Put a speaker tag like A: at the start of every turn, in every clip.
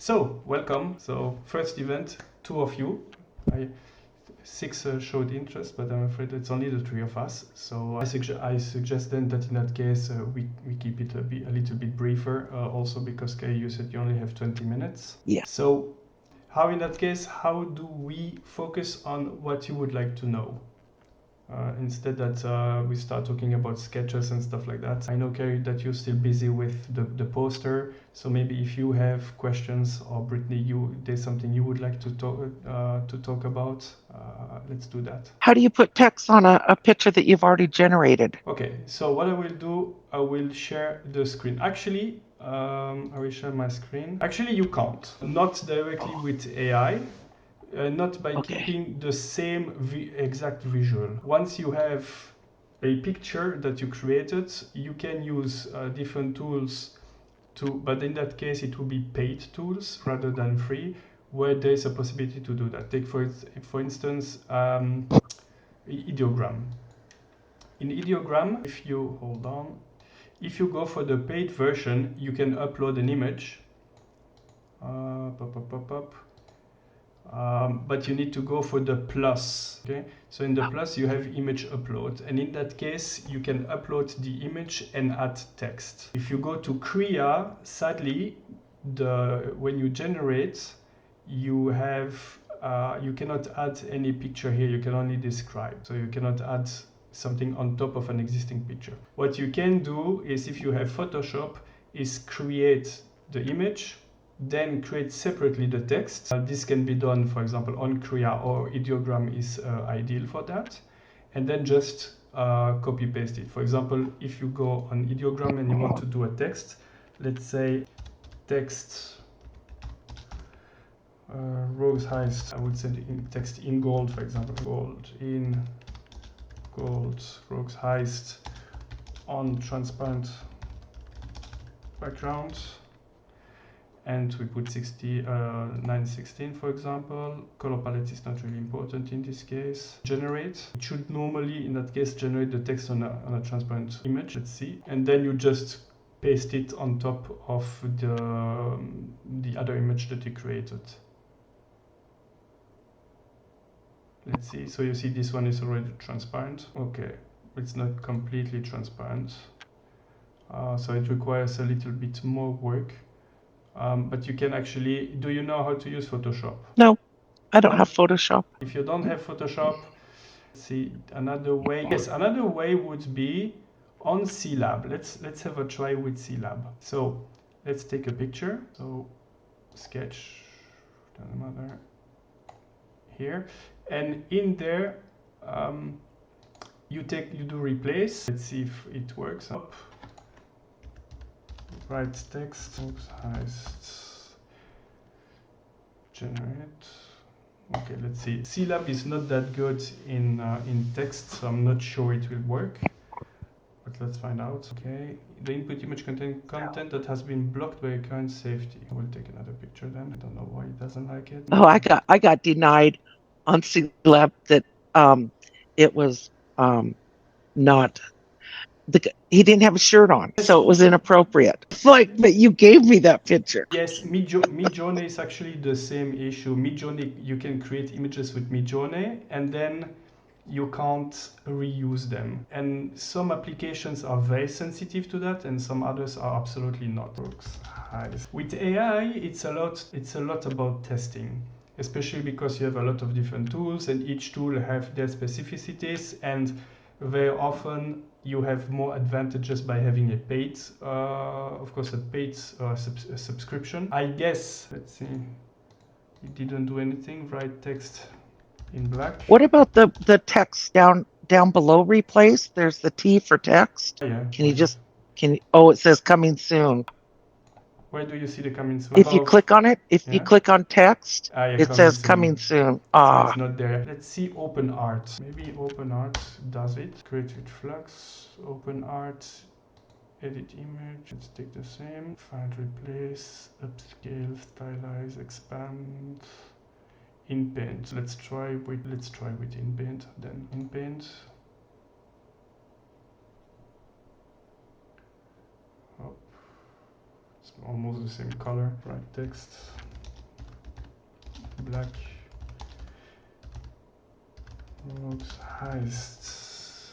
A: So, welcome. So, first event, 2 of you. 6 showed interest, but I'm afraid it's only the 3 of us. So I suggest then that in that case we keep it a little bit briefer. Also because Kay, you said you only have 20 minutes.
B: Yeah.
A: So how in that case, how do we focus on what you would like to know? Instead that we start talking about sketches and stuff like that. I know, Carrie, that you're still busy with the poster, so maybe if you have questions, or Brittany, there's something you would like to talk about, let's do that.
B: How do you put text on a picture that you've already generated?
A: Okay, so what I will do, I will share the screen. Actually, I will share my screen. Actually, you can't. Not directly with AI. Not by keeping the same exact visual. Once you have a picture that you created, you can use different tools but in that case it will be paid tools rather than free, where there's a possibility to do that. Take for instance ideogram. In ideogram, if you if you go for the paid version, you can upload an image. But you need to go for the plus. Okay, so in the plus you have image upload, and in that case you can upload the image and add text. If you go to Krea, sadly, when you generate, you cannot add any picture here. You can only describe, so you cannot add something on top of an existing picture. What you can do is, if you have Photoshop, is create the image, then create separately the text. This can be done, for example, on Krea, or ideogram is ideal for that. And then just copy paste it. For example, if you go on ideogram and you want to do a text, let's say text rogues heist, I would send in text in gold, for example, gold rogues heist on transparent background. And we put 916, for example. Color palette is not really important in this case. Generate. It should normally, in that case, generate the text on a transparent image. Let's see. And then you just paste it on top of the other image that you created. Let's see. So you see this one is already transparent. Okay, it's not completely transparent. So it requires a little bit more work. But you can actually, do you know how to use Photoshop?
B: No, I don't have Photoshop.
A: If you don't have Photoshop, see another way. Yes, another way would be on CLab. Let's have a try with CLab. So let's take a picture. So sketch, doesn't matter, here, and in there you do replace. Let's see if it works. Up, write text, oops, heist, generate. Okay, let's see. CLab is not that good in text, so I'm not sure it will work. But let's find out. Okay, the input image contains content that has been blocked by current safety. We'll take another picture then. I don't know why it doesn't like it.
B: Oh, I got denied on CLab that it was not. He didn't have a shirt on, so it was inappropriate. It's like, but you gave me that picture.
A: Yes, Midjourney is actually the same issue. Midjourney, you can create images with Midjourney, and then you can't reuse them. And some applications are very sensitive to that, and some others are absolutely not. With AI, it's a lot about testing, especially because you have a lot of different tools, and each tool have their specificities, and very often you have more advantages by having a paid, of course, a paid subscription. I guess, let's see, it didn't do anything. Write text in black.
B: What about the text down below replace? There's the T for text.
A: Yeah.
B: Oh, it says coming soon.
A: Where do you see the coming soon?
B: If you click on it, if you click on text, it says coming soon.
A: So it's not there. Let's see Openart. Maybe Openart does it. Create with Flux. Openart. Edit image. Let's take the same. Find, replace, upscale, stylize, expand. In Paint. Let's try with in Paint. Then in Paint. It's almost the same color. Write text. black looks heists.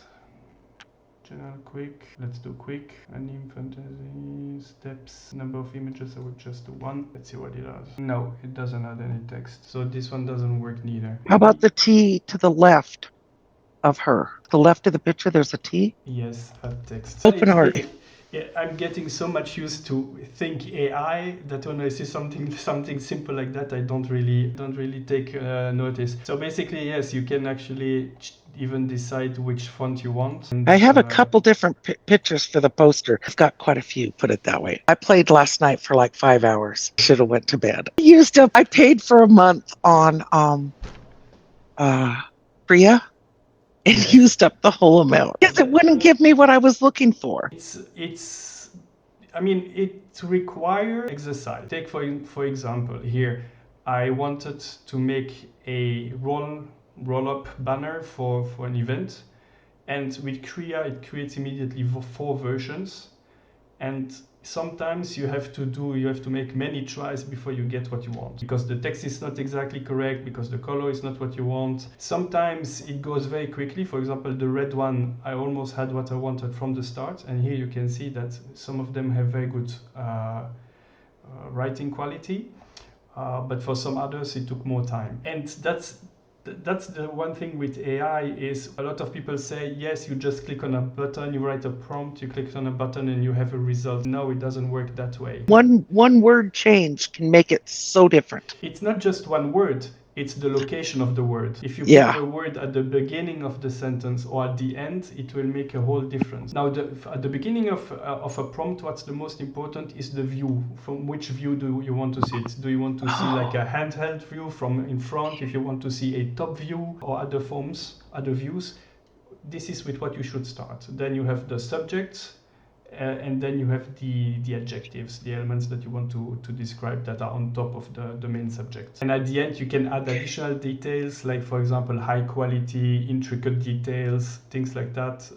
A: General quick. Let's do quick. Anime, fantasy, steps, number of images. I will just do one. Let's see what it does. No, it doesn't add any text. So this one doesn't work neither.
B: How about the T to the left of her? The left of the picture, there's a T.
A: Yes, add text.
B: Openart.
A: Yeah, I'm getting so much used to think AI that when I see something simple like that, I don't really take notice. So basically, yes, you can actually even decide which font you want. And,
B: I have a couple different pictures for the poster. I've got quite a few, put it that way. I played last night for like 5 hours. Should have went to bed. I paid for a month on Priya and used up the whole amount. Yes, it wouldn't give me what I was looking for.
A: I mean, it requires exercise. Take for example here, I wanted to make a roll-up banner for an event, and with Kriya it creates immediately 4 versions, and sometimes you have to make many tries before you get what you want, because the text is not exactly correct, because the color is not what you want. Sometimes it goes very quickly. For example, the red one, I almost had what I wanted from the start, and here you can see that some of them have very good writing quality, but for some others it took more time. And that's the one thing with AI is a lot of people say, yes, you just click on a button, you write a prompt, you click on a button and you have a result. No, it doesn't work that way.
B: One word change can make it so different.
A: It's not just one word, it's the location of the word. If you put a word at the beginning of the sentence or at the end, it will make a whole difference. Now, at the beginning of a prompt, what's the most important is the view. From which view do you want to see it? Do you want to see like a handheld view from in front? If you want to see a top view or other views, this is with what you should start. Then you have the subject, and then you have the adjectives, the elements that you want to describe that are on top of the main subject. And at the end, you can add additional details, like for example, high quality, intricate details, things like that,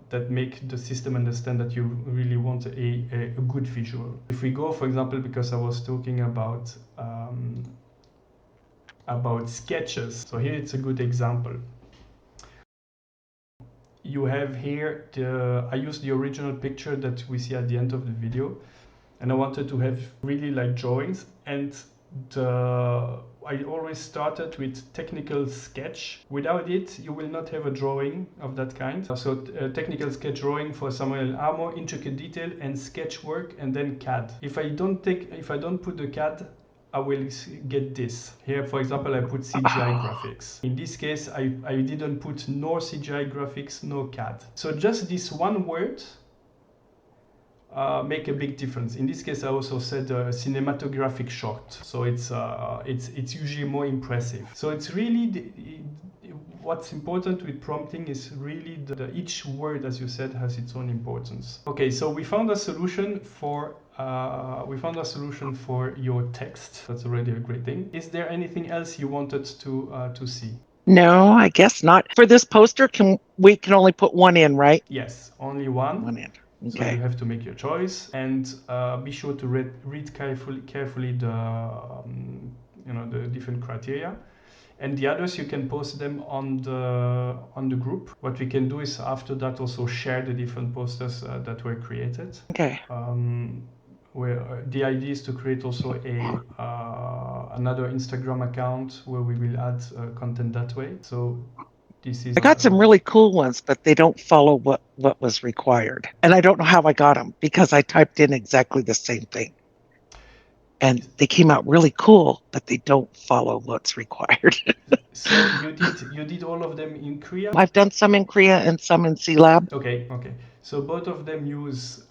A: that make the system understand that you really want a good visual. If we go, for example, because I was talking about sketches, so here it's a good example. You have here I used the original picture that we see at the end of the video, and I wanted to have really like drawings, and I always started with technical sketch. Without it, you will not have a drawing of that kind. So technical sketch drawing for Samuel Armour, intricate detail and sketch work, and then CAD. If I don't put the CAD, I will get this. Here, for example, I put CGI graphics. In this case, I didn't put nor CGI graphics, nor CAD. So just this one word make a big difference. In this case, I also said cinematographic shot. So it's usually more impressive. So it's really what's important with prompting is really each word, as you said, has its own importance. Okay, so we found a solution for your text. That's already a great thing. Is there anything else you wanted to see?
B: No, I guess not. For this poster, we can only put one in, right?
A: Yes, only one.
B: One in. Okay.
A: So you have to make your choice, and be sure to read carefully the different criteria. And the others, you can post them on the group. What we can do is after that also share the different posters that were created.
B: Okay.
A: Where the idea is to create also another Instagram account where we will add content that way. So this is.
B: I got some really cool ones, but they don't follow what was required, and I don't know how I got them because I typed in exactly the same thing. And they came out really cool, but they don't follow what's required.
A: So you did all of them in Kriya?
B: I've done some in Kriya and some in C-Lab.
A: Okay. So both of them use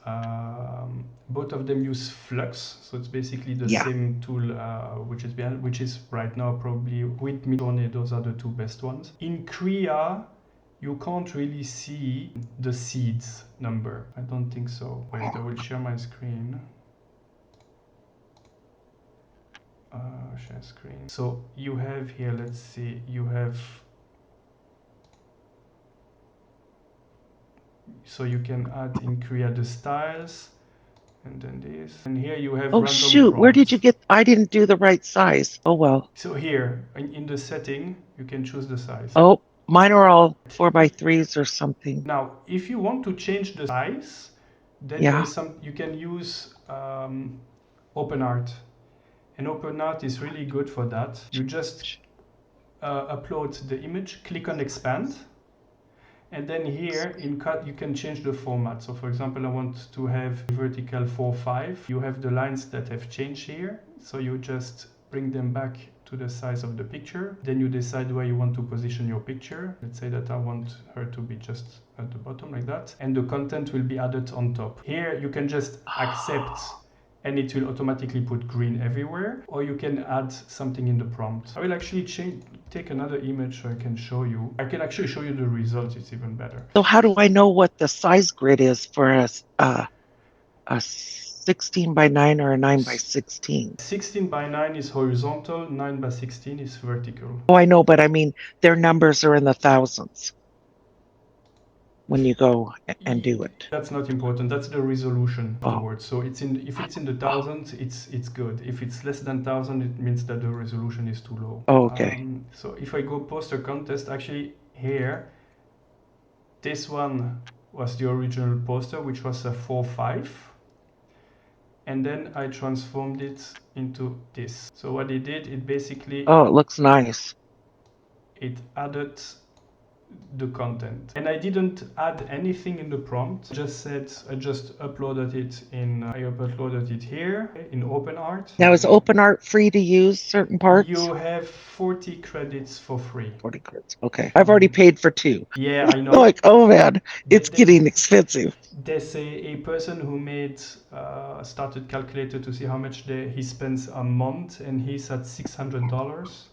A: Flux. So it's basically the same tool which is right now probably with Midjourney. Those are the two best ones. In Kriya, you can't really see the seeds number. I don't think so. Wait, I will share my screen. Share screen. So you have here, let's see, so you can add in Kriya the styles, and then this. And here you have
B: Oh,
A: random
B: shoot. Where did you
A: prompts.
B: get? I didn't do the right size. Oh, well.
A: So here, in the setting, you can choose the size.
B: Oh, mine are all 4x3s or something.
A: Now, if you want to change the size, then
B: Yeah.
A: you can use Openart. And Openart is really good for that. You just upload the image, click on expand, and then here in cut you can change the format. So for example, I want to have vertical 4:5. You have the lines that have changed here, so you just bring them back to the size of the picture. Then you decide where you want to position your picture. Let's say that I want her to be just at the bottom like that, and the content will be added on top. Here you can just accept and it will automatically put green everywhere, or you can add something in the prompt. I will actually take another image so I can show you. I can actually show you the result, it's even better.
B: So how do I know what the size grid is for a 16 by 9 or a 9 by 16?
A: 16 by 9 is horizontal, 9 by 16 is vertical.
B: Oh, I know, but I mean, their numbers are in the thousands when you go and do it.
A: That's not important. That's the resolution of the
B: Oh.
A: word. So if it's in the thousands, it's good. If it's less than 1,000, it means that the resolution is too low.
B: Oh, okay.
A: So if I go poster contest, actually here, this one was the original poster, which was a 4:5. And then I transformed it into this. So what it did, it basically...
B: Oh, it looks nice.
A: It added the content. And I didn't add anything in the prompt. I just uploaded it I uploaded it here in Openart.
B: Now, is Openart free to use certain parts?
A: You have 40 credits for free.
B: 40 credits. Okay. I've already paid for 2.
A: Yeah, I know.
B: Like, oh man, it's getting expensive.
A: There's a person who made started calculator to see how much he spends a month, and he's at $600.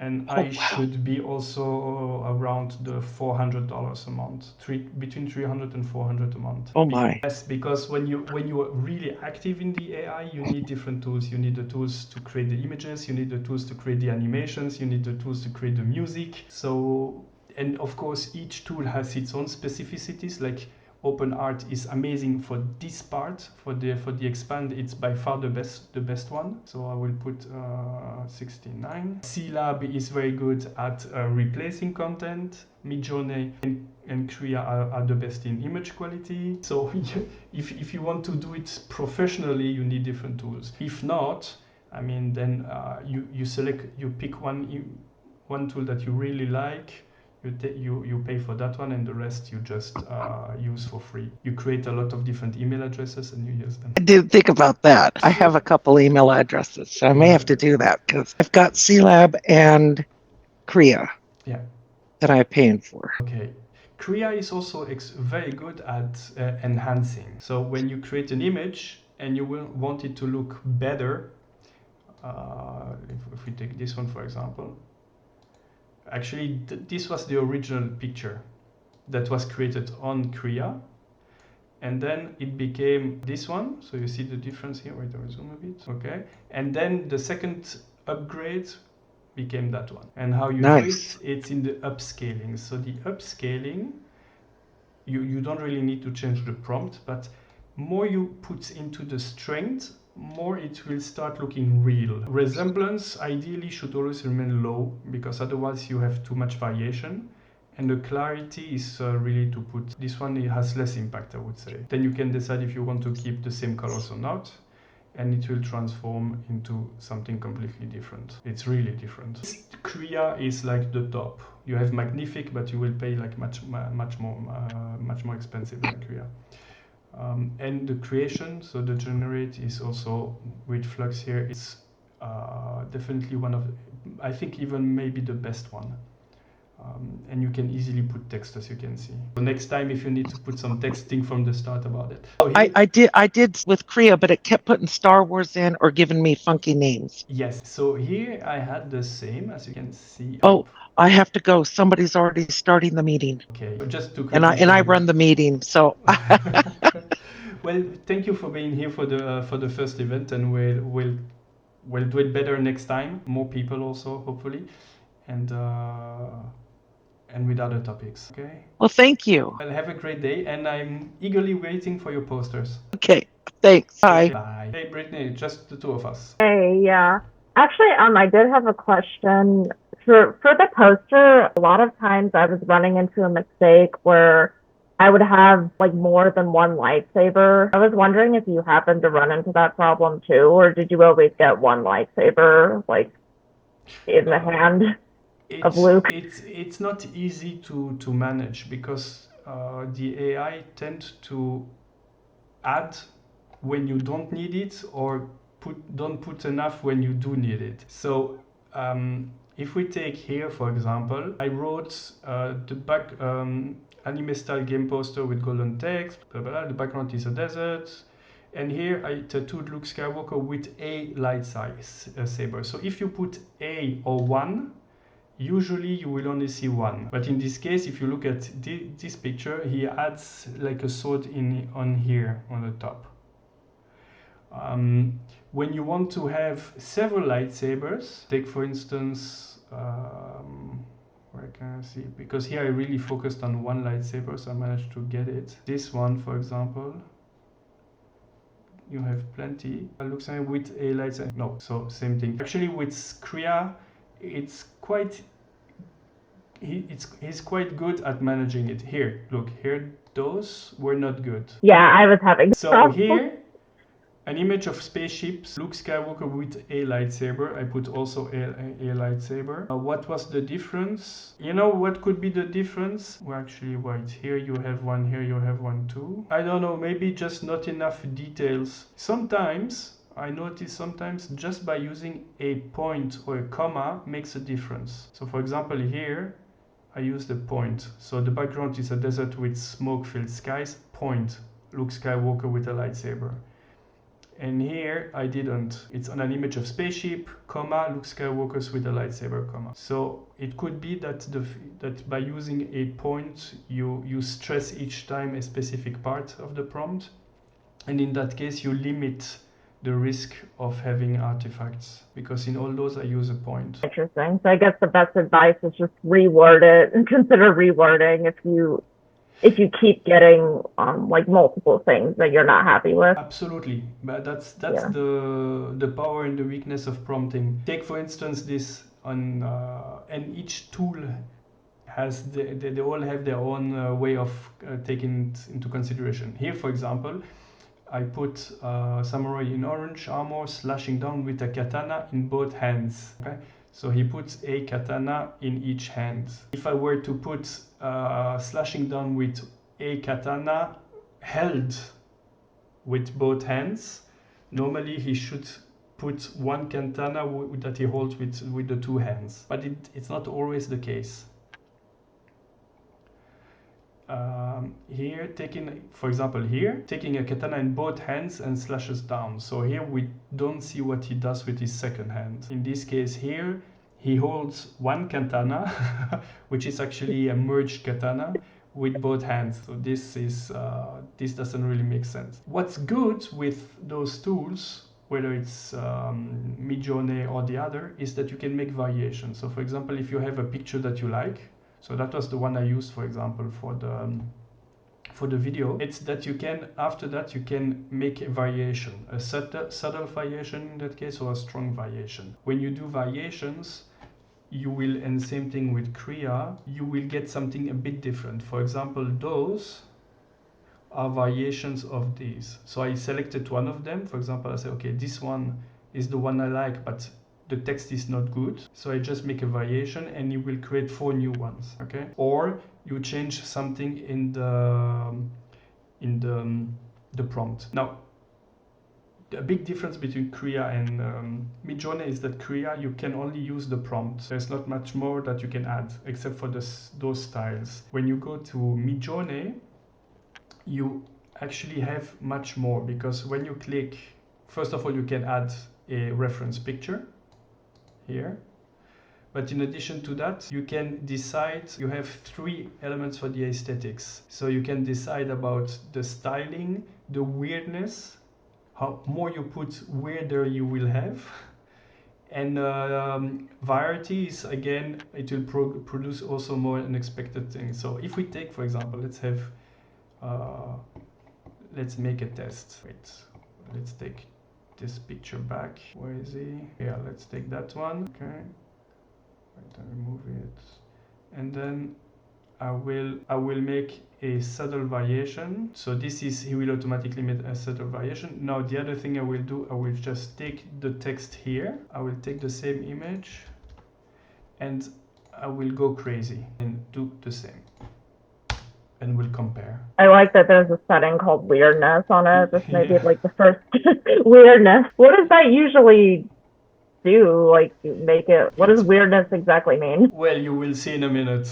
A: And I should be also around the $400 a month, between 300 and 400 a month.
B: Oh my!
A: Yes, because when you are really active in the AI, you need different tools. You need the tools to create the images. You need the tools to create the animations. You need the tools to create the music. So, and of course, each tool has its own specificities. Like Openart is amazing for this part. For the expand, it's by far the best one. So I will put 69. Clab is very good at replacing content. Midjourney and Krea are the best in image quality. So if you want to do it professionally, you need different tools. If not, I mean, then you pick one tool that you really like. You pay for that one, and the rest you just use for free. You create a lot of different email addresses and you use them.
B: I didn't think about that. I have a couple email addresses, so I may have to do that because I've got Clab and Krea that I'm paying for.
A: Okay. Krea is also very good at enhancing. So when you create an image and you want it to look better, if we take this one for example, actually this was the original picture that was created on Krea, and then it became this one. So you see the difference here. Wait, I will zoom a bit. Okay, and then the second upgrade became that one. And how you do it, it's in the upscaling. So the upscaling, you don't really need to change the prompt, but more you put into the strength, more it will start looking real. Resemblance ideally should always remain low, because otherwise you have too much variation. And the clarity is really to put this one. It has less impact, I would say. Then you can decide if you want to keep the same colors or not, and it will transform into something completely different. It's really different. Krea is like the top. You have Magnific, but you will pay like much more expensive than Krea. And the creation, so the generate is also with Flux here. It's definitely one of, I think even maybe the best one. And you can easily put text, as you can see. So next time, if you need to put some text, think from the start about it.
B: I did with Krea, but it kept putting Star Wars in or giving me funky names.
A: Yes. So here I had the same, as you can see.
B: Oh, I have to go. Somebody's already starting the meeting.
A: Okay. Just to
B: and I run the meeting, so.
A: Well, thank you for being here for the first event, and we'll do it better next time. More people also, hopefully, and with other topics. Okay.
B: Well, thank you.
A: Well, have a great day, and I'm eagerly waiting for your posters.
B: Okay. Thanks. Bye.
A: Bye. Hey, Brittany, just the two of us.
C: Hey, yeah. Actually, I did have a question. For the poster, a lot of times I was running into a mistake where I would have like more than one lightsaber. I was wondering if you happened to run into that problem too, or did you always get one lightsaber like in the hand of Luke?
A: It's not easy to manage because the AI tend to add when you don't need it or don't put enough when you do need it. So if we take here, for example, I wrote the back anime style game poster with golden text, blah, blah, blah. The background is a desert, and here I tattooed Luke Skywalker with a lightsaber. So if you put a or one, usually you will only see one, but in this case, if you look at this picture, he adds like a sword on here on the top. When you want to have several lightsabers, take for instance, where can I see? Because here I really focused on one lightsaber, so I managed to get it. This one, for example, you have plenty. It looks like with a lightsaber. No, so same thing. Actually, with Kriya, it's quite. He's quite good at managing it. Here, look here. Those were not good.
C: Yeah, I was having
A: So
C: problems.
A: here, an image of spaceships, Luke Skywalker with a lightsaber. I put also a lightsaber. What was the difference? You know what could be the difference? Well, actually, wait. Here you have one, here you have one too. I don't know, maybe just not enough details. Sometimes, I notice sometimes just by using a point or a comma makes a difference. So for example here, I use the point. So the background is a desert with smoke-filled skies. Point. Luke Skywalker with a lightsaber. And here I didn't. It's on an image of spaceship, comma, Luke Skywalker's with a lightsaber, comma. So it could be that that by using a point, you stress each time a specific part of the prompt, and in that case you limit the risk of having artifacts, because in all those I use a point.
C: Interesting. So I guess the best advice is just reword it and consider rewording if you keep getting like multiple things that you're not happy with.
A: Absolutely, but that's
C: Yeah.
A: the power and the weakness of prompting. Take for instance this on and each tool has they all have their own way of taking it into consideration. Here, for example, I put samurai in orange armor slashing down with a katana in both hands. Okay, so he puts a katana in each hand. If I were to put slashing down with a katana held with both hands, normally he should put one katana that he holds with the two hands, but it's not always the case. Here taking, for example, here taking a katana in both hands and slashes down. So here we don't see what he does with his second hand. In this case here, he holds one katana, which is actually a merged katana with both hands. So this doesn't really make sense. What's good with those tools, whether it's Midjourney or the other, is that you can make variations. So for example, if you have a picture that you like, so that was the one I used, for example, for the video. It's that you can, after that, you can make a variation, a subtle variation in that case, or a strong variation. When you do variations, you will, and same thing with Kriya, you will get something a bit different. For example, those are variations of these. So I selected one of them. For example, I say, okay, this one is the one I like, but the text is not good, so I just make a variation and it will create 4 new ones. Okay, or you change something in the prompt. Now the big difference between Kriya and Midjourney is that Kriya, you can only use the prompt. There's not much more that you can add except for those styles. When you go to Midjourney, you actually have much more, because when you click, first of all, you can add a reference picture here, but in addition to that, you can decide, you have 3 elements for the aesthetics. So you can decide about the styling, the weirdness, how more you put, weirder you will have, and variety is, again, it will produce also more unexpected things. So if we take, for example, let's make a test. Wait, let's take this picture back. Where is he? Yeah, let's take that one. Okay. Right, I remove it. And then I will make a subtle variation. So this is, he will automatically make a subtle variation. Now the other thing I will do, I will just take the text here. I will take the same image and I will go crazy and do the same. And we'll compare.
C: I like that there's a setting called weirdness on it. This may be like the first weirdness. What does that usually do? Like make it, what does weirdness exactly mean?
A: Well, you will see in a minute.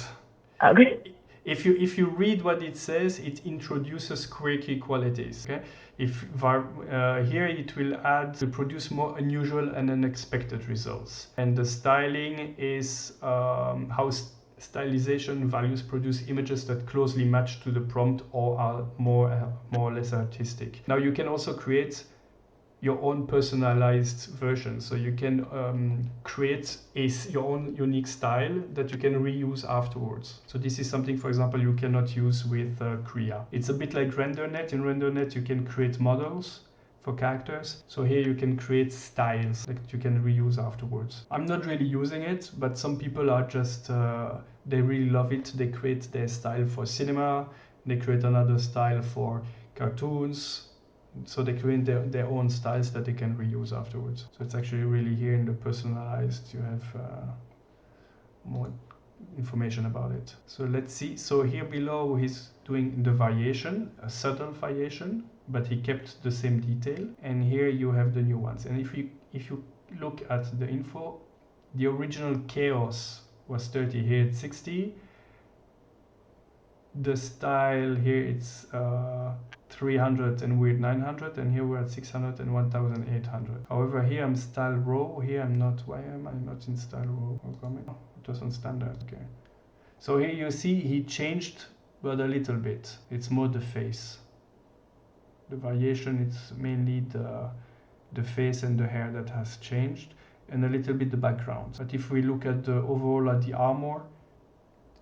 C: Okay.
A: If you read what it says, it introduces quirky qualities. Okay, here it will produce more unusual and unexpected results. And the styling is how stylization values produce images that closely match to the prompt or are more or less artistic. Now you can also create your own personalized version, so you can create your own unique style that you can reuse afterwards. So this is something, for example, you cannot use with Krea. It's a bit like RenderNet. In RenderNet you can create models for characters, so here you can create styles that you can reuse afterwards. I'm not really using it, but some people are just they really love it. They create their style for cinema, they create another style for cartoons, so they create their own styles that they can reuse afterwards. So it's actually really here in the personalized, you have more information about it. So let's see. So here below he's doing the variation, a subtle variation, but he kept the same detail. And here you have the new ones. And if you look at the info, the original chaos was 30, here it's 60. The style here it's 300 and weird 900, and here we're at 600 and 1800. However, here I'm style row, here I'm not. Why am I not in style row? It was on standard. Okay, so here you see he changed, but a little bit. It's more the face. The variation, it's mainly the face and the hair that has changed, and a little bit the background. But if we look at the overall at the armor,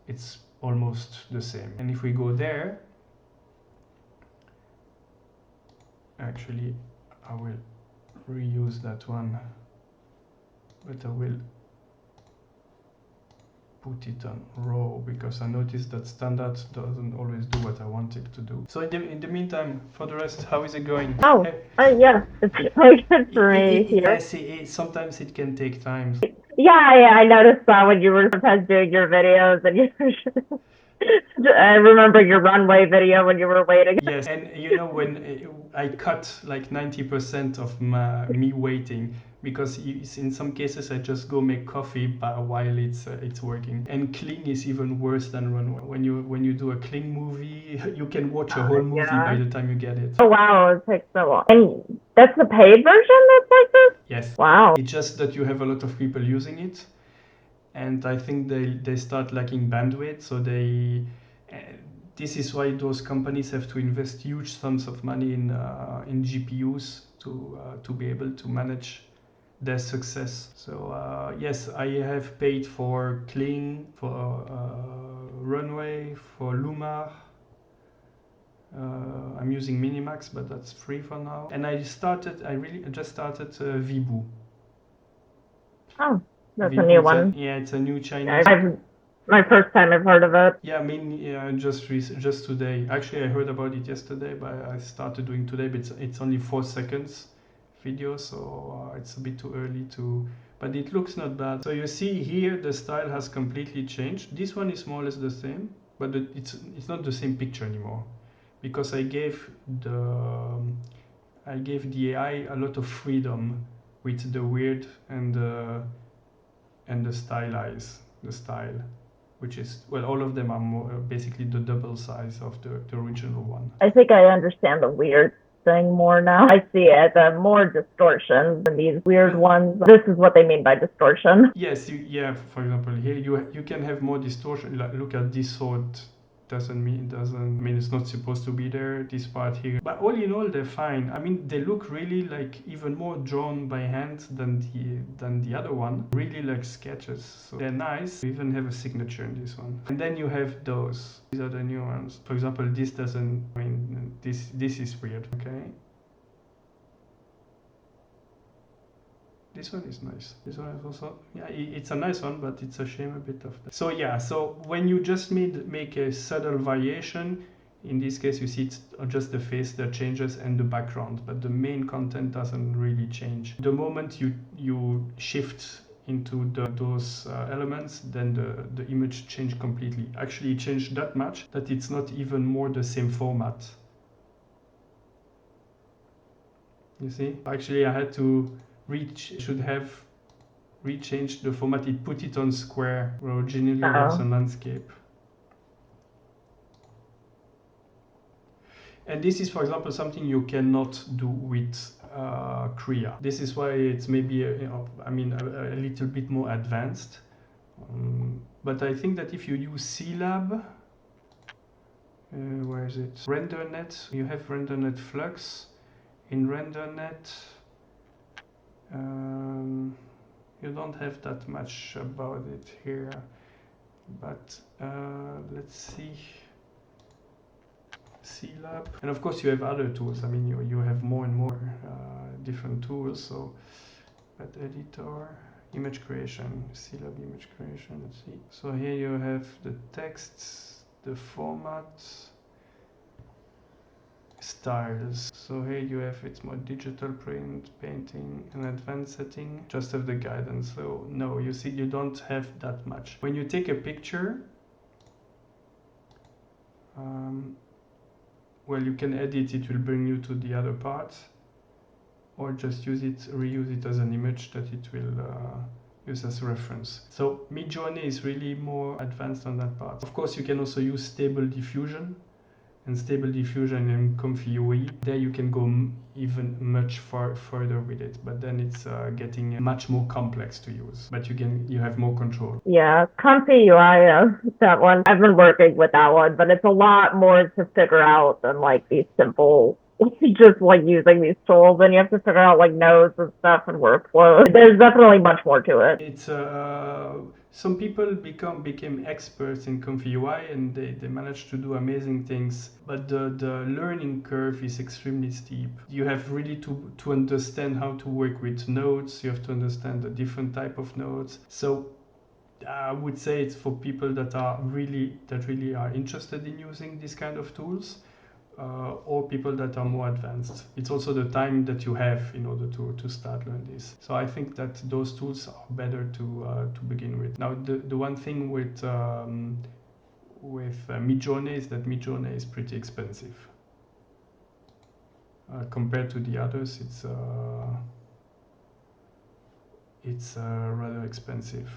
A: it's almost the same. And if we go there, actually I will reuse that one, but I will put it on raw because I noticed that standard doesn't always do what I want it to do. So in the meantime, for the rest, how is it going?
C: Oh, yeah, it's really good for me here.
A: Yes, sometimes it can take time.
C: Yeah, I noticed that when you were sometimes doing your videos and you I remember your runway video when you were waiting.
A: Yes, and you know when I cut like 90% of me waiting, because in some cases I just go make coffee while it's working. And Kling is even worse than runway. When you do a Kling movie, you can watch a whole movie by the time you get it.
C: Oh wow, it takes so long. And that's the paid version that's like this?
A: Yes.
C: Wow.
A: It's just that you have a lot of people using it, and I think they start lacking bandwidth, so this is why those companies have to invest huge sums of money in GPUs to be able to manage their success. So yes, I have paid for Kling, for Runway, for Lumar. I'm using Minimax, but that's free for now. And I just started Vibu.
C: Oh, that's
A: Vibu,
C: a new one.
A: It's a new Chinese.
C: My first time I've heard of it.
A: Yeah, I mean, just today. Actually, I heard about it yesterday, but I started doing today. But it's only 4 seconds video, so it's a bit too early to. But it looks not bad. So you see here, the style has completely changed. This one is more or less the same, but it's not the same picture anymore, because I gave the AI a lot of freedom with the weird and the style, which is, well, all of them are more basically the double size of the original one.
C: I think I understand the weird thing more now. I see it as more distortion than these weird ones. This is what they mean by distortion.
A: Yes, for example, here you can have more distortion. Like, look at this sword. Doesn't mean it's not supposed to be there, this part here. But all in all, they're fine. I mean, they look really like even more drawn by hand than the other one. Really like sketches. So they're nice. We even have a signature in this one. And then you have those. These are the new ones. For example, this doesn't. I mean, this is weird. Okay. This one is nice. This one is also, yeah, it's a nice one, but it's a shame a bit of that. So yeah, so when you just make a subtle variation, in this case you see it's just the face that changes and the background, but the main content doesn't really change. The moment you shift into those elements, then the image changed completely. Actually it changed that much that it's not even more the same format. You see, actually I had to should have rechanged the format. It put it on square where originally it was a landscape. And this is, for example, something you cannot do with Krea. This is why it's maybe a little bit more advanced. But I think that if you use CLab, where is it? RenderNet. You have RenderNet Flux. In RenderNet, you don't have that much about it here, but let's see. CLab, and of course you have other tools. I mean, you have more and more different tools. So, but editor, image creation, CLab image creation. Let's see. So here you have the texts, the formats, styles. So here you have it's more digital print, painting, and advanced setting. Just have the guidance. So no, you see, you don't have that much. When you take a picture, well, you can edit it, will bring you to the other part, or just reuse it as an image that it will use as reference. So Midjourney is really more advanced on that part. Of course, you can also use stable diffusion, and stable diffusion in Comfy UI. There you can go even much further with it, but then it's getting much more complex to use. But you have more control.
C: Yeah, Comfy UI, that one. I've been working with that one, but it's a lot more to figure out than like these simple, just like using these tools, and you have to figure out like nodes and stuff and workflow. There's definitely much more to it.
A: It's some people became experts in Comfy UI, and they managed to do amazing things, but the learning curve is extremely steep. You have really to understand how to work with nodes. You have to understand the different type of nodes. So I would say it's for people that really are interested in using this kind of tools, or people that are more advanced. It's also the time that you have in order to start learning this. So I think that those tools are better to begin with. Now the one thing with Midjourney is that Midjourney is pretty expensive. Compared to the others, it's rather expensive,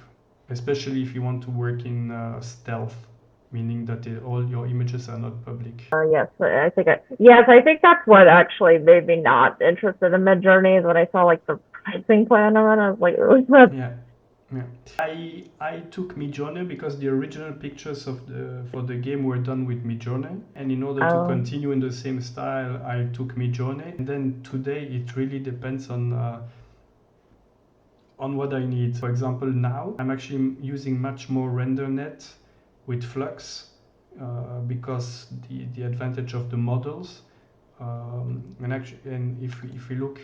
A: especially if you want to work in stealth, meaning that all your images are not public.
C: Yes, I think that's what actually made me not interested in Midjourney, is when I saw like the pricing plan on it. I was like,
A: yeah. I took Midjourney because the original pictures for the game were done with Midjourney, and in order to continue in the same style, I took Midjourney. And then today it really depends on what I need. For example, now I'm actually using much more RenderNet with Flux because the advantage of the models, and if we look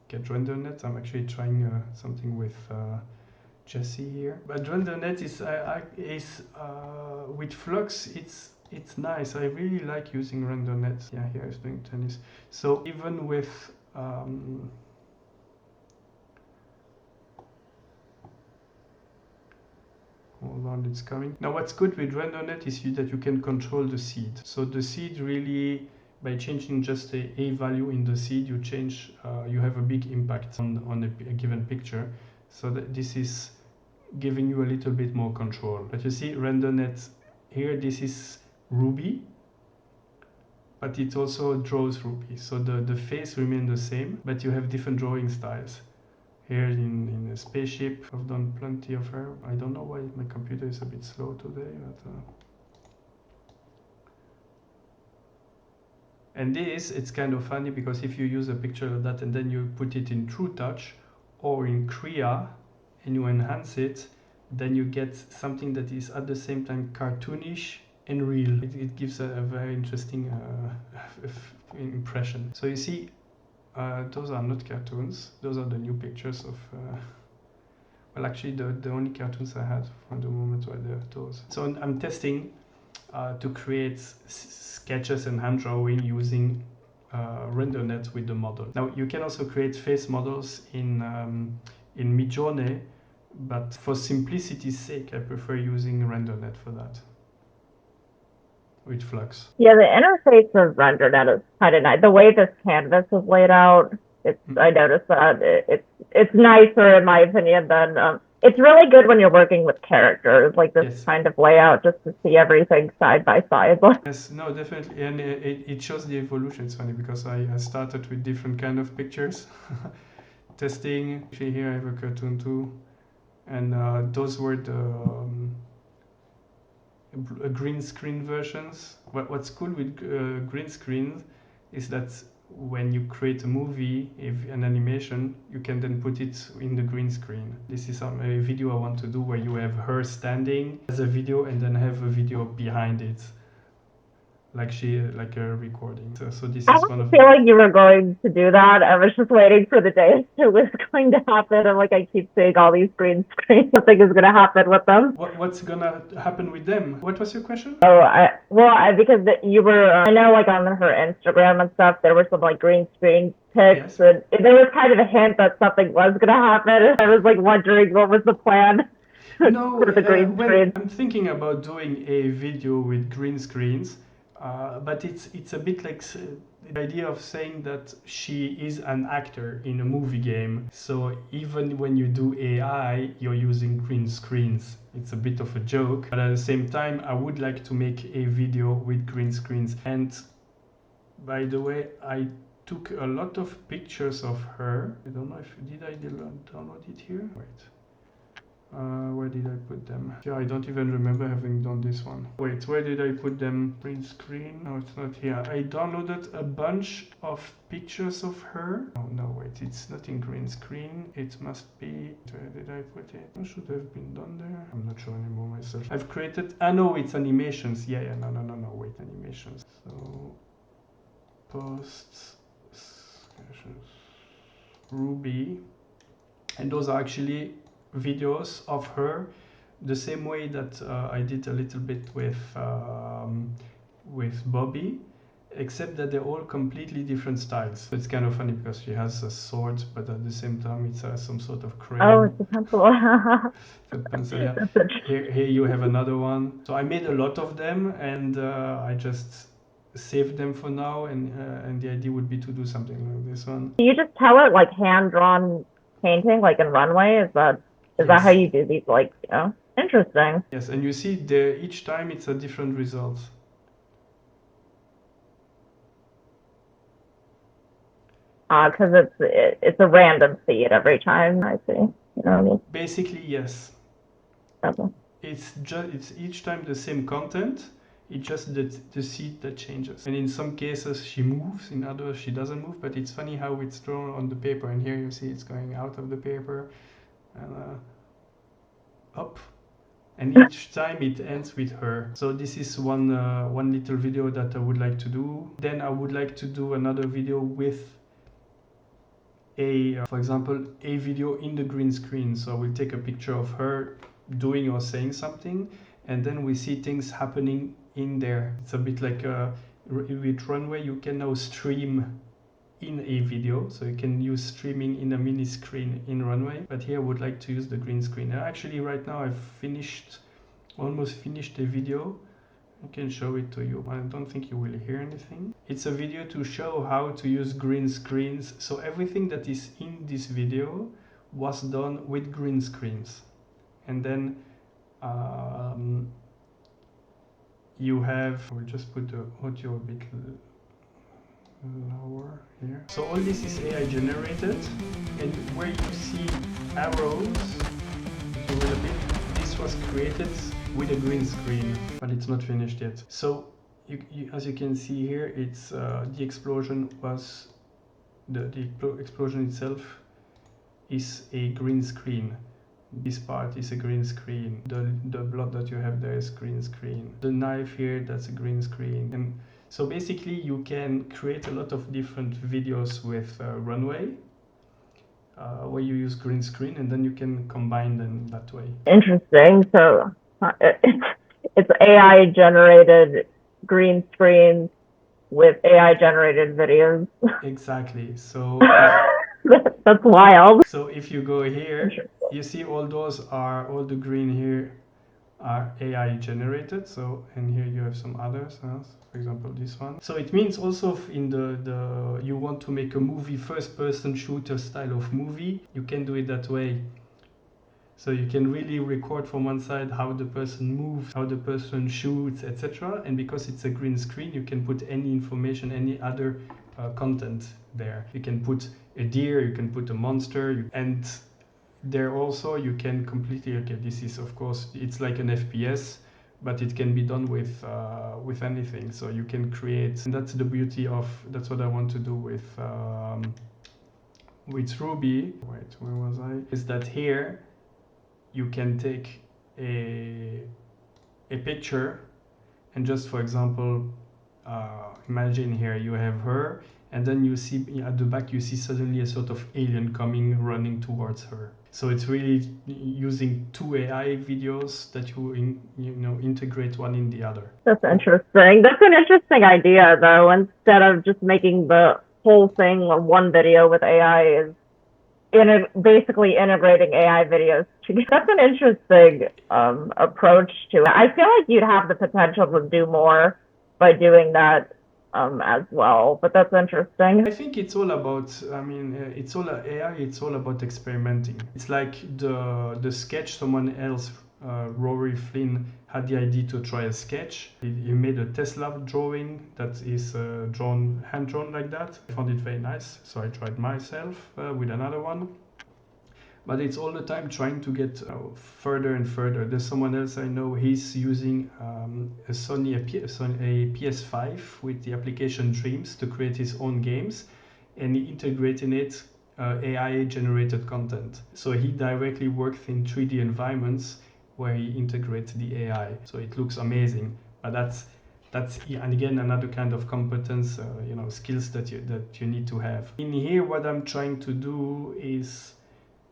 A: get RenderNet, I'm actually trying something with Jesse here. But RenderNet is with Flux, it's nice. I really like using RenderNet. Yeah, here I was doing tennis. So even with hold on, it's coming. Now what's good with RenderNet is that you can control the seed. So the seed really, by changing just a value in the seed, you have a big impact on a given picture. So that this is giving you a little bit more control. But you see RenderNet here, this is Ruby, but it also draws Ruby. So the face remains the same, but you have different drawing styles. Here in a spaceship, I've done plenty of her. I don't know why my computer is a bit slow today, but and it's kind of funny because if you use a picture of that and then you put it in TrueTouch or in Krea and you enhance it, then you get something that is at the same time cartoonish and real. It gives a very interesting impression. So you see, Those are not cartoons. Those are the new pictures of. Well, actually, the only cartoons I had for the moment were those. So I'm testing to create sketches and hand drawing using RenderNet with the model. Now you can also create face models in Midjourney, but for simplicity's sake, I prefer using RenderNet for that. With Flux.
C: Yeah, the interface of RenderNet is kind of nice. The way this canvas is laid out, I noticed that it's nicer in my opinion than it's really good when you're working with characters, like this kind of layout, just to see everything side by side.
A: Yes, no, definitely, and it shows the evolution. It's funny because I started with different kind of pictures, testing. Actually, here I have a cartoon too, and those were the green screen versions. What's cool with green screens is that when you create a movie, an animation, you can then put it in the green screen. This is a video I want to do where you have her standing as a video and then have a video behind it. Like a recording. So this is one of.
C: I feel like you were going to do that. I was just waiting for the day it was going to happen. And like I keep seeing all these green screens. Something is going to happen with them.
A: What's gonna happen with them? What was your question?
C: Because you were. I know like on her Instagram and stuff, there were some like green screen pics, and there was kind of a hint that something was going to happen. I was like wondering what was the plan.
A: No, for the green screen. I'm thinking about doing a video with green screens. But it's a bit like the idea of saying that she is an actor in a movie game. So even when you do AI, you're using green screens. It's a bit of a joke, but at the same time, I would like to make a video with green screens. And by the way, I took a lot of pictures of her. I don't know if did I download it here? Wait. Where did I put them? Yeah, I don't even remember having done this one. Wait, where did I put them? Green screen? No, it's not here. I downloaded a bunch of pictures of her. Oh, no, wait, it's not in green screen. It must be... Where did I put it? It should have been done there. I'm not sure anymore myself. I've created... no, it's animations. Yeah, no, wait, animations. So... Posts... Ruby. And those are actually videos of her, the same way that I did a little bit with Bobby, except that they're all completely different styles. It's kind of funny because she has a sword, but at the same time it's some sort of crayon.
C: Oh, it's a pencil.
A: A pencil, yeah. Here you have another one. So I made a lot of them, and I just saved them for now, and the idea would be to do something like this one.
C: Do you just tell it like hand-drawn painting, like in Runway? Is that how you do these? Like, interesting.
A: Yes, and you see each time it's a different result.
C: Because it's a random seed every time. I see. You know what I mean?
A: Basically, yes.
C: Okay.
A: It's each time the same content. It's just the seed that changes. And in some cases she moves, in others she doesn't move. But it's funny how it's drawn on the paper. And here you see it's going out of the paper and up. And each time it ends with her. So this is one little video that I would like to do. Then I would like to do another video with for example, a video in the green screen. So we'll take a picture of her doing or saying something, and then we see things happening in there. It's a bit like with Runway, you can now stream in a video, so you can use streaming in a mini screen in Runway, but here I would like to use the green screen. Actually, right now I've almost finished a video. I can show it to you. I don't think you will hear anything. It's a video to show how to use green screens. So everything that is in this video was done with green screens. And then you have, we'll just put the audio a bit lower here. So all this is AI generated, and where you see arrows, so with a bit, this was created with a green screen, but it's not finished yet. So as you can see here, it's the explosion was the explosion itself is a green screen. This part is a green screen. The blood that you have there is green screen. The knife here, that's a green screen. And So basically you can create a lot of different videos with Runway, where you use green screen, and then you can combine them that way.
C: Interesting. So it's AI generated green screens with AI generated videos.
A: Exactly. So
C: That's wild.
A: so if you go here, you see all the green here are AI generated. So, and here you have some others, for example this one. So it means also in the you want to make a movie, first person shooter style of movie, you can do it that way. So you can really record from one side how the person moves, how the person shoots, etc. And because it's a green screen, you can put any information, any other content there. You can put a deer, you can put a monster, and there also you can completely, okay, this is of course, it's like an FPS, but it can be done with anything. So you can create, and that's the beauty of, that's what I want to do with Ruby. Wait, where was I? Is that here you can take a picture and just, for example, imagine here you have her, and then you see at the back you see suddenly a sort of alien coming running towards her. So it's really using two AI videos that you integrate one in the other.
C: That's interesting. That's an interesting idea, though. Instead of just making the whole thing one video with AI, is basically integrating AI videos together. That's an interesting approach to it. I feel like you'd have the potential to do more by doing that as well, but that's interesting.
A: I think it's all about, it's all AI, it's all about experimenting. It's like the sketch someone else, Rory Flynn, had the idea to try a sketch. He made a Tesla drawing that is hand drawn like that. I found it very nice, so I tried myself with another one. But it's all the time trying to get further and further. There's someone else I know, he's using a PS5 with the application Dreams to create his own games, and he integrates in it AI generated content. So he directly works in 3D environments where he integrates the AI. So it looks amazing, but that's and again another kind of competence, skills that you need to have. In here, what I'm trying to do is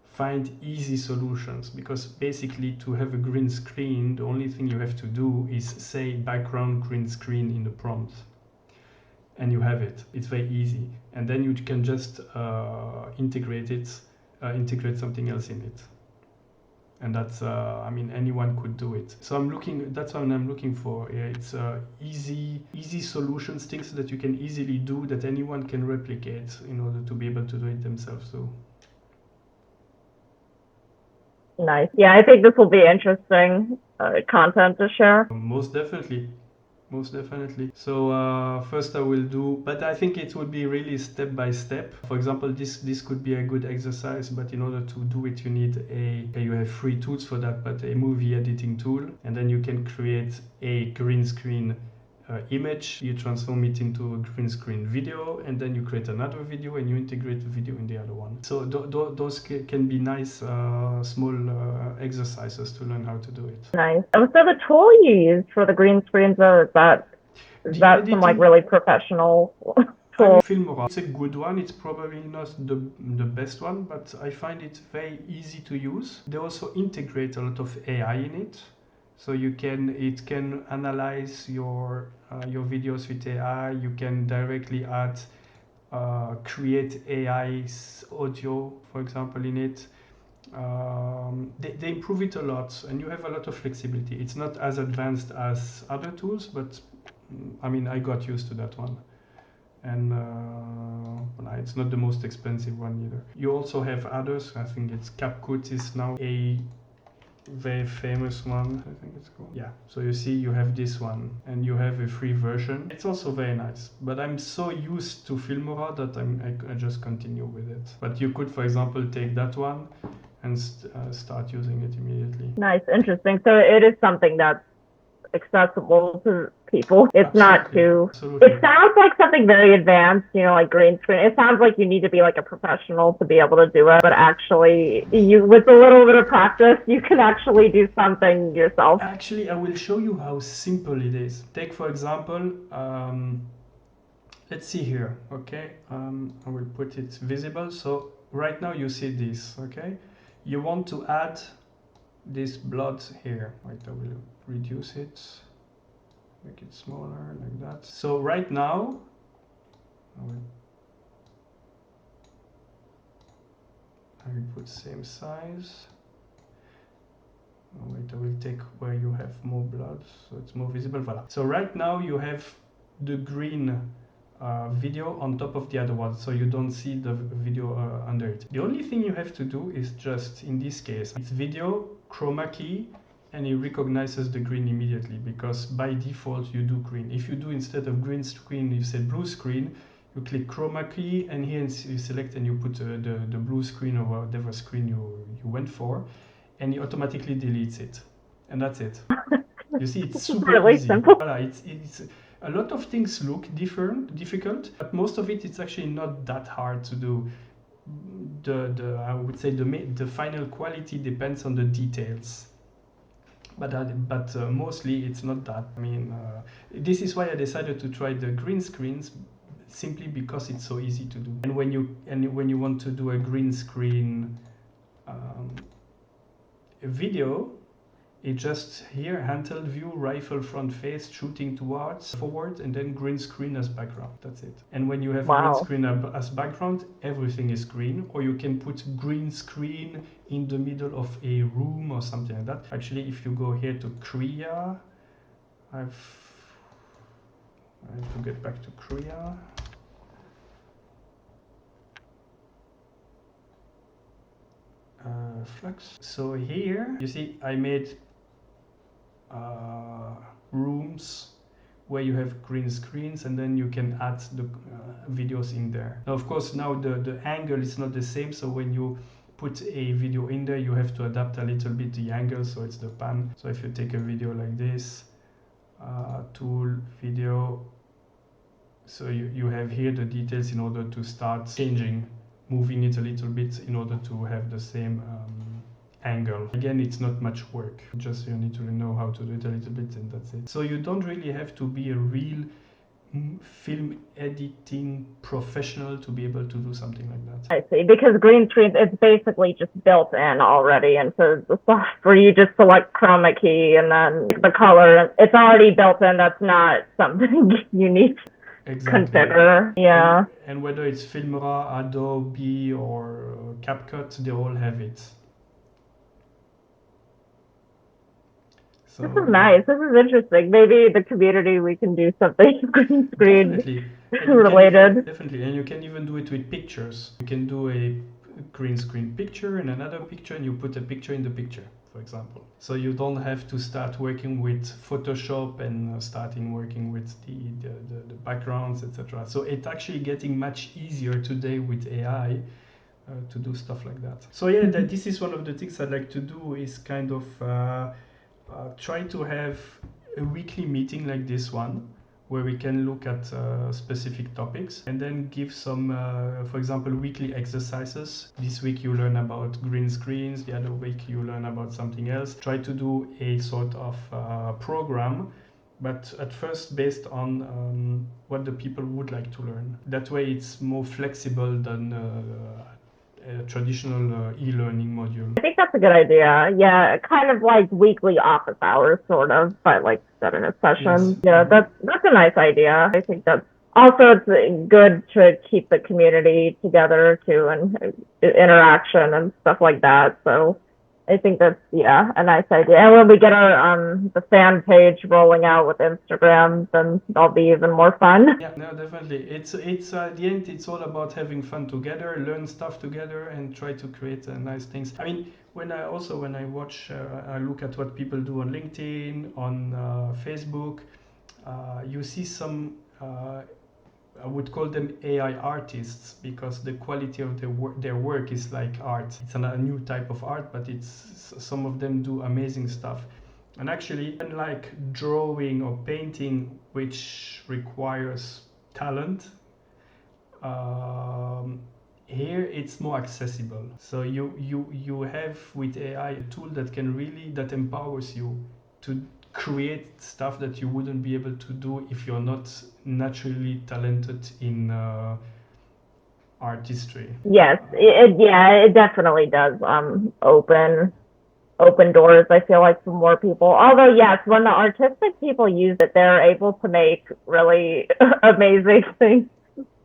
A: find easy solutions, because basically to have a green screen, the only thing you have to do is say background green screen in the prompt, and you have it. It's very easy, and then you can just integrate something else in it, and that's anyone could do it. So that's what I'm looking for. Yeah, it's easy solutions, things that you can easily do that anyone can replicate in order to be able to do it themselves too.
C: Nice. Yeah, I think this will be interesting content to share.
A: Most definitely. So first I will do, but I think it would be really step by step. For example, this could be a good exercise, but in order to do it, you need you have free tools for that, but a movie editing tool, and then you can create a green screen image, you transform it into a green screen video, and then you create another video and you integrate the video in the other one. So those can be nice small exercises to learn how to do it.
C: Nice. So the tool you use for the green screens, is that some like really professional tool?
A: Filmora. It's a good one. It's probably not the best one, but I find it very easy to use. They also integrate a lot of AI in it. So it can analyze your videos with AI. You can directly add create AI audio, for example, in it. They improve it a lot, and you have a lot of flexibility. It's not as advanced as other tools, but I got used to that one. And it's not the most expensive one either. You also have others. I think it's CapCut is now a very famous one, I think it's called. Yeah, so you see you have this one, and you have a free version. It's also very nice, but I'm so used to Filmora that I just continue with it. But you could, for example, take that one and start using it immediately.
C: Nice, interesting. So it is something that's accessible to people. It's not
A: Absolutely.
C: too.
A: Absolutely.
C: It sounds like something very advanced, like green screen. It sounds like you need to be like a professional to be able to do it, but actually, with a little bit of practice, you can actually do something yourself.
A: Actually, I will show you how simple it is. Take for example, let's see here. Okay, I will put it visible. So right now you see this. Okay, you want to add this blood here. Wait, I will reduce it, make it smaller like that. So right now, I will put same size. Oh, wait, I will take where you have more blood, so it's more visible. Voila. So right now you have the green video on top of the other one, so you don't see the video under it. The only thing you have to do is just, in this case, it's video, chroma key, and it recognizes the green immediately, because by default you do green. If you do, instead of green screen, you say blue screen, you click chroma key, and here you select and you put the blue screen or whatever screen you went for, and it automatically deletes it, and that's it. You see, it's super
C: really
A: easy.
C: simple.
A: Voilà, it's a lot of things look difficult, but most of it's actually not that hard to do. I would say the final quality depends on the details, but mostly it's not that. I mean, this is why I decided to try the green screens, simply because it's so easy to do. And when you want to do a green screen video, it just here, handheld view, rifle front face, shooting towards forward, and then green screen as background. That's it. And when you have green screen as background, everything is green, or you can put green screen in the middle of a room or something like that. Actually, if you go here to Kriya, I have to get back to Kriya. Flux. So here you see I made rooms where you have green screens, and then you can add the videos in there. Now of course now the angle is not the same, so when you put a video in there you have to adapt a little bit the angle, so it's the pan. So if you take a video like this, tool, video, so you have here the details in order to start changing, moving it a little bit in order to have the same angle. Again, it's not much work, just you need to know how to do it a little bit, and that's it. So you don't really have to be a real film editing professional to be able to do something like that.
C: I see, because green screen, it's basically just built in already, and so the software, you just select chroma key and then the color, it's already built in. That's not something you need to configure. Yeah.
A: And whether it's Filmora, Adobe, or CapCut, they all have it. So,
C: this is nice. This is interesting. Maybe the community, we can do something green screen related.
A: Definitely, and you can even do it with pictures. You can do a green screen picture and another picture, and you put a picture in the picture, for example. So you don't have to start working with Photoshop and starting working with the backgrounds, etc. So it's actually getting much easier today with AI to do stuff like that. So yeah, this is one of the things I'd like to do, is kind of try to have a weekly meeting like this one, where we can look at specific topics, and then give some, for example, weekly exercises. This week you learn about green screens, the other week you learn about something else. Try to do a sort of program, but at first based on what the people would like to learn. That way it's more flexible than a traditional e-learning module.
C: I think that's a good idea. Yeah, kind of like weekly office hours, sort of, but like 7 sessions. Yes. Yeah, that's a nice idea. I think that's also, it's good to keep the community together too, and interaction and stuff like that. So I think that's, yeah, a nice idea. And when we get our the fan page rolling out with Instagram, then that'll be even more fun.
A: Yeah, no, definitely. It's at the end, it's all about having fun together, learn stuff together, and try to create nice things. I mean, when I watch, I look at what people do on LinkedIn, on Facebook, you see some. I would call them AI artists, because the quality of their work is like art. It's a new type of art, but some of them do amazing stuff. And actually, unlike drawing or painting, which requires talent, here it's more accessible. So you have with AI a tool that can really, that empowers you to create stuff that you wouldn't be able to do if you're not naturally talented in artistry.
C: Yes, it definitely does open doors, I feel like, for more people. Although, yes, when the artistic people use it, they're able to make really amazing things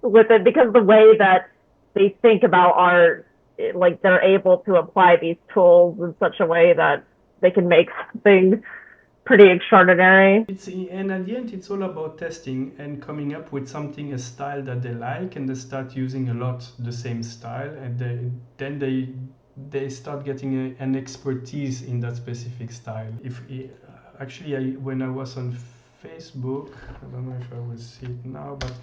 C: with it, because the way that they think about art, like they're able to apply these tools in such a way that they can make something pretty extraordinary.
A: And at the end, it's all about testing and coming up with something, a style that they like, and they start using a lot the same style, and then they start getting an expertise in that specific style. Actually, when I was on Facebook, I don't know if I will see it now, but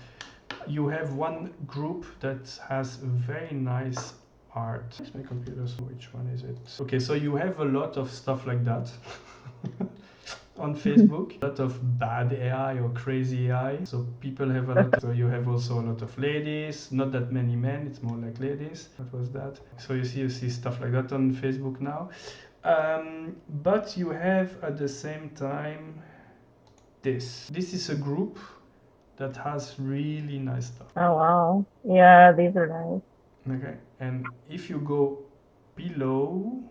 A: you have one group that has very nice art. It's my computer, so which one is it? Okay, so you have a lot of stuff like that. On Facebook, a lot of bad AI or crazy AI. So people have a lot. So you have also a lot of ladies. Not that many men. It's more like ladies. What was that? So you see stuff like that on Facebook now. But you have at the same time this. This is a group that has really nice stuff.
C: Oh wow, yeah, these are nice.
A: Okay, and if you go below.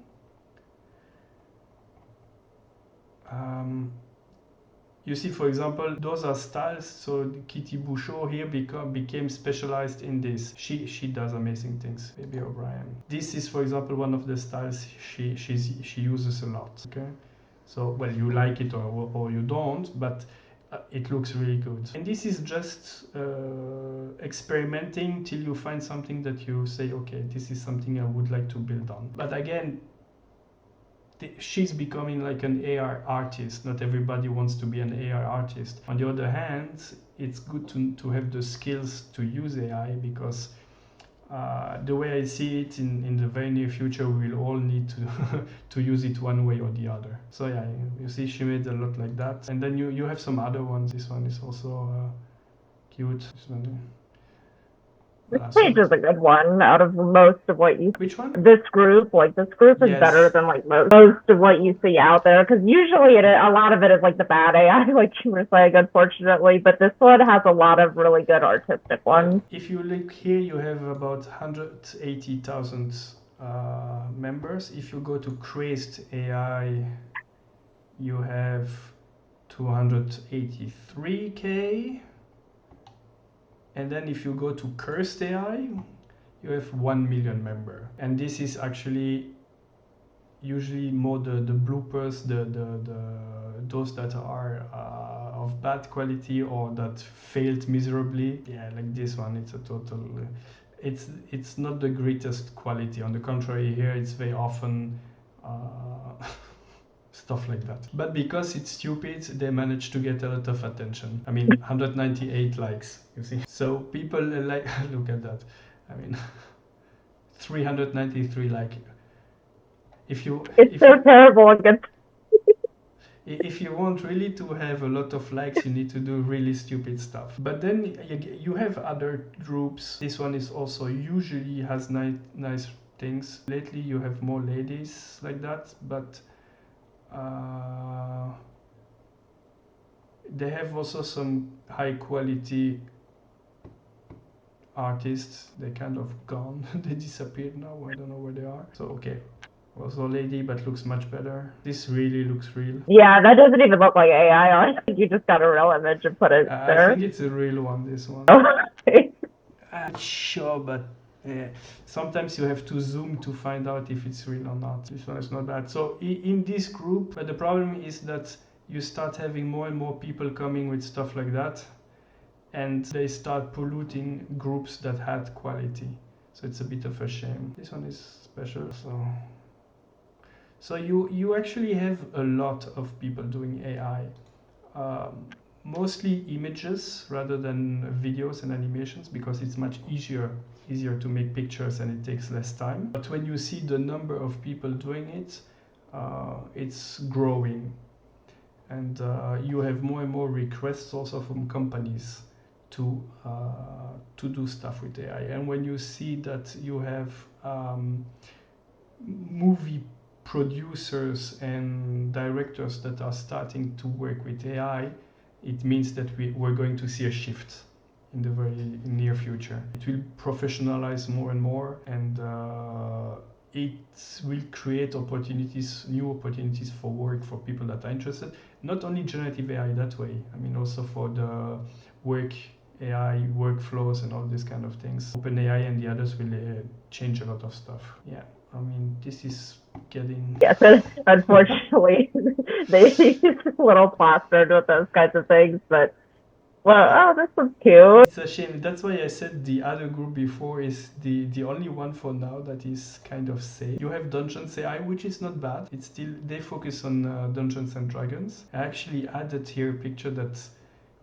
A: You see, for example, those are styles. So Kitty Bouchot here became specialized in this. She does amazing things. Baby O'Brien. This is, for example, one of the styles she uses a lot. Okay, so well, you like it or you don't, but it looks really good. And this is just experimenting till you find something that you say, okay, this is something I would like to build on. But again, she's becoming like an AI artist. Not everybody wants to be an AI artist. On the other hand, it's good to have the skills to use AI, because the way I see it, in the very near future, we will all need to to use it one way or the other. So yeah, you see she made a lot like that. And then you have some other ones. This one is also cute. This one,
C: This page is a good one out of most of what you.
A: Which one?
C: This group, is
A: Yes.
C: better than like most of what you see out there, because usually a lot of it is like the bad AI, like you were saying, unfortunately. But this one has a lot of really good artistic ones.
A: If you look here, you have about 180,000 members. If you go to Crazed AI, you have 283k. And then if you go to Cursed AI, you have 1 million member. And this is actually usually more the bloopers, those that are of bad quality or that failed miserably. Yeah, like this one, it's a total. It's not the greatest quality. On the contrary, here it's very often stuff like that. But because it's stupid, they manage to get a lot of attention. I mean, 198 likes, you see. So people like, look at that. I mean, 393 like. It's
C: so terrible against.
A: If you want really to have a lot of likes, you need to do really stupid stuff. But then you have other groups. This one is also usually has nice things. Lately you have more ladies like that, but they have also some high quality artists. They kind of gone. They disappeared now. I don't know where they are. So okay, also lady, but looks much better. This really looks real.
C: Yeah, that doesn't even look like AI art. You just got a real image and put it there.
A: I think it's a real one, this one.
C: Okay.
A: I'm sure, but sometimes you have to zoom to find out if it's real or not. This one is not bad. So in this group, but the problem is that you start having more and more people coming with stuff like that, and they start polluting groups that had quality. So it's a bit of a shame. This one is special. So you actually have a lot of people doing AI. Mostly images rather than videos and animations, because it's much easier to make pictures and it takes less time. But when you see the number of people doing it, it's growing. And you have more and more requests also from companies to do stuff with AI. And when you see that you have movie producers and directors that are starting to work with AI, it means that we're going to see a shift in the very near future. It will professionalize more and more, and it will create opportunities, new opportunities for work for people that are interested. Not only generative AI that way, I mean also for the work AI workflows and all these kind of things. OpenAI and the others will change a lot of stuff. Yeah, I mean, this is getting...
C: Yes, unfortunately, they a little plastered with those kinds of things, but well, oh, this was cute.
A: It's a shame. That's why I said the other group before is the only one for now that is kind of safe. You have Dungeons AI, which is not bad. It's still, they focus on Dungeons and Dragons. I actually added here a picture that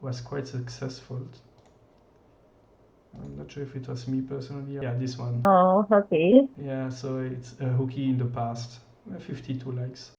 A: was quite successful. I'm not sure if it was me personally. Yeah, this one.
C: Oh, Hooky.
A: Yeah, so it's a Hooky in the past. 52 likes.